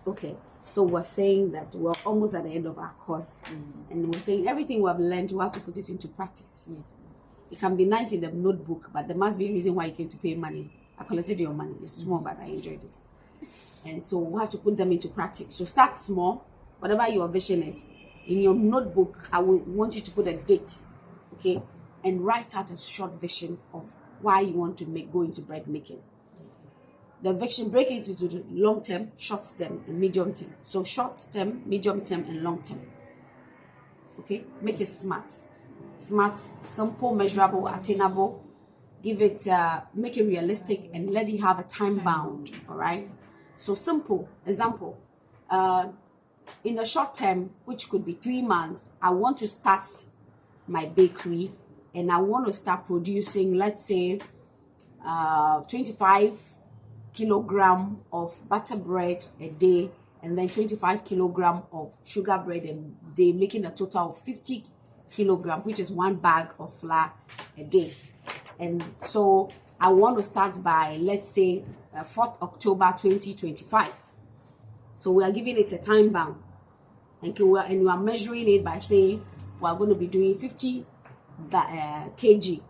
Okay, so we're saying that we're almost at the end of our course, and we're saying everything we have learned, we have to put it into practice. Yes. It can be nice in the notebook, but there must be a reason why you came to pay money. I collected your money. It's small, but I enjoyed it. And so we have to put them into practice. So start small, whatever your vision is. In your notebook, I will want you to put a date, okay, and write out a short vision of why you want to go into bread making. The vision, break it into the long term, short term, and medium term. So short term, medium term, and long term. Okay, make it smart, simple, measurable, attainable. Give it, make it realistic, and let it have a time bound. All right. So simple example. In the short term, which could be 3 months, I want to start my bakery, and I want to start producing, let's say, 25 kilogram of butter bread a day, and then 25 kilogram of sugar bread a day, making a total of 50 kilogram, which is 1 bag of flour a day. And so I want to start by, let's say, 4th October 2025. So we are giving it a time bound, and you are measuring it by saying we are going to be doing 50 kg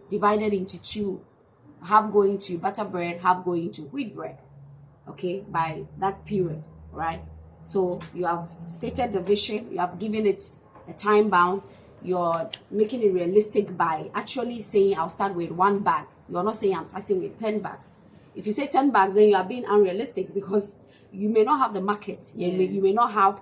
divided into 2, half going to butter bread, half going to wheat bread, okay, by that period, right? So you have stated the vision, you have given it a time bound, you're making it realistic by actually saying I'll start with 1 bag. You're not saying I'm starting with 10 bags. If you say 10 bags, then you are being unrealistic, because you may not have the market, you may not have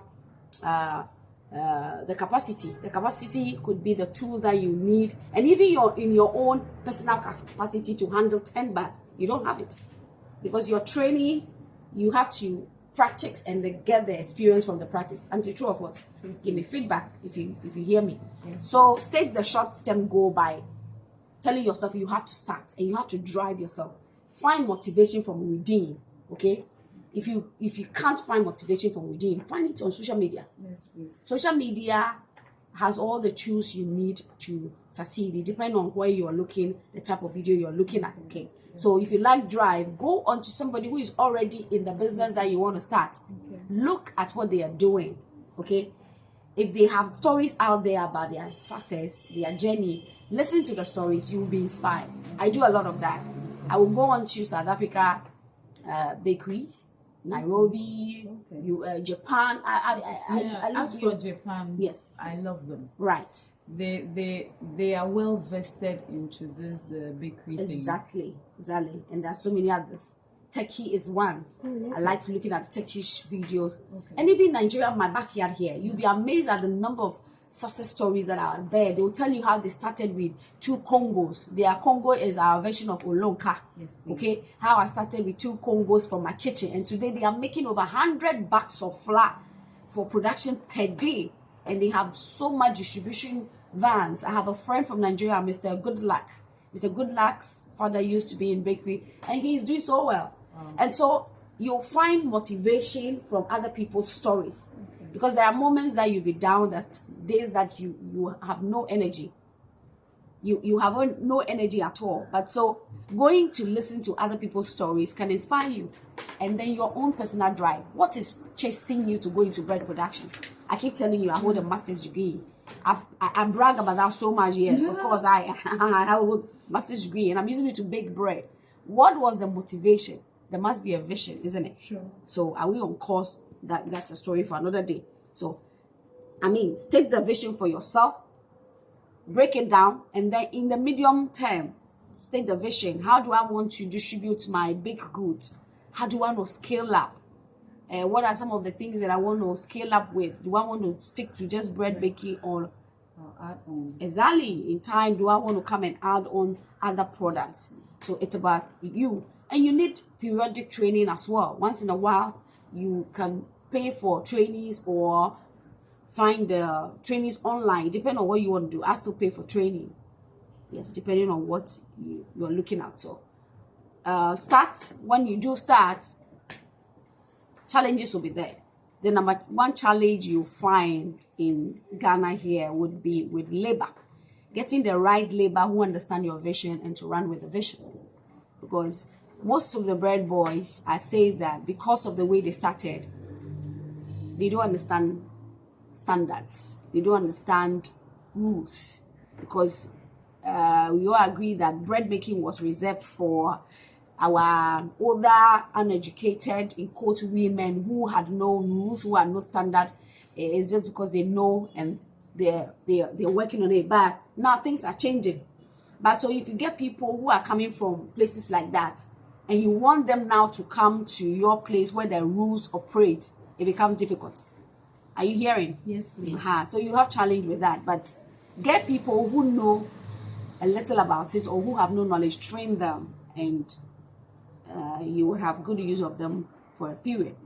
the capacity. The capacity could be the tools that you need, and even in your own personal capacity to handle 10 bags, you don't have it, because your training, you have to practice and get the experience from the practice. And the true of us, give me feedback if you hear me. Yes. So state the short-term goal by telling yourself you have to start, and you have to drive yourself. Find motivation from within. Okay. If you can't find motivation from within, find it on social media. Yes, please. Social media has all the tools you need to succeed. It depends on where you are looking, the type of video you're looking at. Okay. So if you like drive, go on to somebody who is already in the business that you want to start. Okay. Look at what they are doing. Okay. If they have stories out there about their success, their journey, listen to the stories. You will be inspired. I do a lot of that. I will go on to South Africa bakeries, Nairobi, Okay. Japan. I As for Japan, yes, I love them. right. They are well vested into this bakery thing. Exactly, and there's so many others. Turkey is one. I like looking at Turkish videos, and even Nigeria, my backyard here. You'll be amazed at the number of success stories that are there. They will tell you how they started with 2 Congos. Their Congo is our version of Olonka. Yes, please. Okay, how I started with 2 Congos from my kitchen, and today they are making over 100 bags of flour for production per day, and they have so much distribution vans. I have a friend from Nigeria, Mr. Goodluck. Mr. Goodluck's father used to be in bakery, and he is doing so well. And so you'll find motivation from other people's stories, because there are moments that you'll be down, there's days that you have no energy. You have no energy at all. But so going to listen to other people's stories can inspire you, and then your own personal drive. What is chasing you to go into bread production? I keep telling you, I hold a master's degree. I brag about that so much. Yes, of course, I hold a master's degree, and I'm using it to bake bread. What was the motivation? There must be a vision, isn't it? Sure. So are we on course? That's a story for another day. So, I mean, state the vision for yourself, break it down, and then in the medium term, state the vision. How do I want to distribute my baked goods? How do I want to scale up? What are some of the things that I want to scale up with? Do I want to stick to just bread baking, or add on? Exactly. In time, do I want to come and add on other products? So it's about you. And you need periodic training as well. Once in a while, you can pay for trainees or find the trainees online. Depending on what you want to do. I still pay for training. Yes, depending on what you're looking at. So start. When you do start, challenges will be there. The number 1 challenge you find in Ghana here would be with labor. Getting the right labor who understand your vision and to run with the vision. Because most of the bread boys, I say that because of the way they started, They don't understand standards. They don't understand rules, because we all agree that bread making was reserved for our older, uneducated, in quote, women who had no rules, who had no standard. It's just because they know and they're working on it. But now things are changing. But so if you get people who are coming from places like that, and you want them now to come to your place where the rules operate, it becomes difficult. Are you hearing? Yes, please. So you have challenge with that. But get people who know a little about it or who have no knowledge, train them, and you will have good use of them for a period.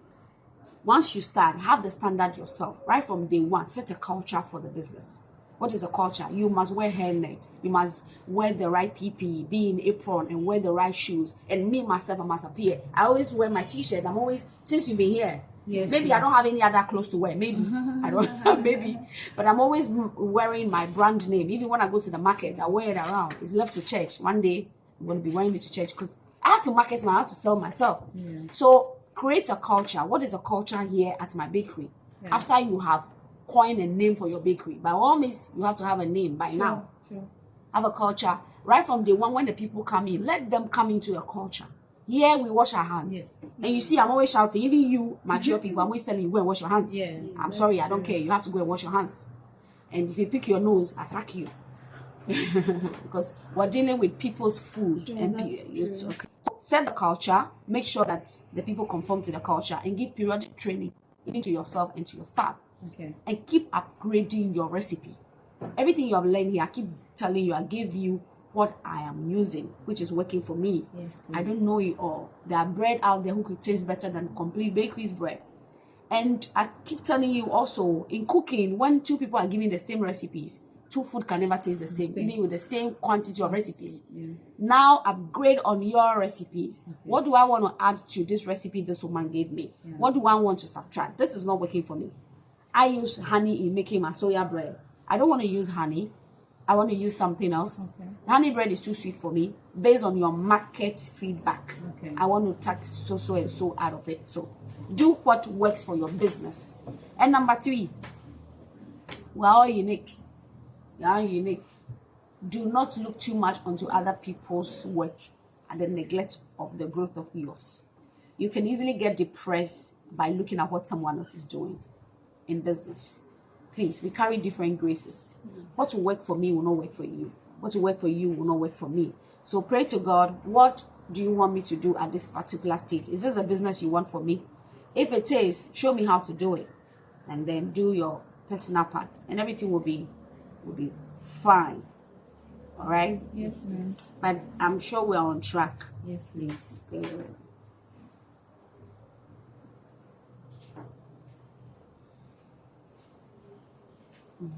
Once you start, have the standard yourself. Right from day one, set a culture for the business. What is a culture? You must wear hairnet. You must wear the right PPE, be in apron, and wear the right shoes. And me, myself, I must appear. I always wear my t-shirt. I'm always, since you've been here, Yes, maybe yes. I don't have any other clothes to wear. Maybe. I don't maybe. But I'm always wearing my brand name. Even when I go to the market, I wear it around. It's left to church. One day, I'm going to be wearing it to church because I have to market I have to sell myself. Yeah. So create a culture. What is a culture here at my bakery? Yeah. After you have coined a name for your bakery, by all means, you have to have a name by now. Sure. Have a culture. Right from day one, when the people come in, let them come into your culture. Here we wash our hands. Yes. And you see, I'm always shouting, even you, mature people, I'm always telling you, go and wash your hands. Yes, I'm that's sorry, I don't true. care. You have to go and wash your hands. And if you pick your nose, I sack you. Because we're dealing with people's food. True, And that's true. okay. Set the culture, make sure that the people conform to the culture, and give periodic training, even to yourself and to your staff. Okay. And keep upgrading your recipe. Everything you have learned here, I keep telling you, I give you what I am using, which is working for me. Yes, I don't know it all. There are bread out there who could taste better than complete bakery's bread. And I keep telling you also, in cooking, when two people are giving the same recipes, two food can never taste the same, even with the same quantity of recipes. Yeah. Now upgrade on your recipes. Okay. What do I want to add to this recipe this woman gave me? Yeah. What do I want to subtract? This is not working for me. I use honey in making my soya bread. I don't want to use honey. I want to use something else. Okay. Honey bread is too sweet for me based on your market feedback. Okay. I want to take so and so out of it. So do what works for your business. And number 3, we're all unique. You are unique. Do not look too much onto other people's work at the neglect of the growth of yours. You can easily get depressed by looking at what someone else is doing in business. Please, we carry different graces. What will work for me will not work for you. What will work for you will not work for me. So pray to God, what do you want me to do at this particular stage? Is this a business you want for me? If it is, show me how to do it. And then do your personal part. And everything will be fine. All right? Yes, ma'am. But I'm sure we're on track. Yes, please. Good. Mm.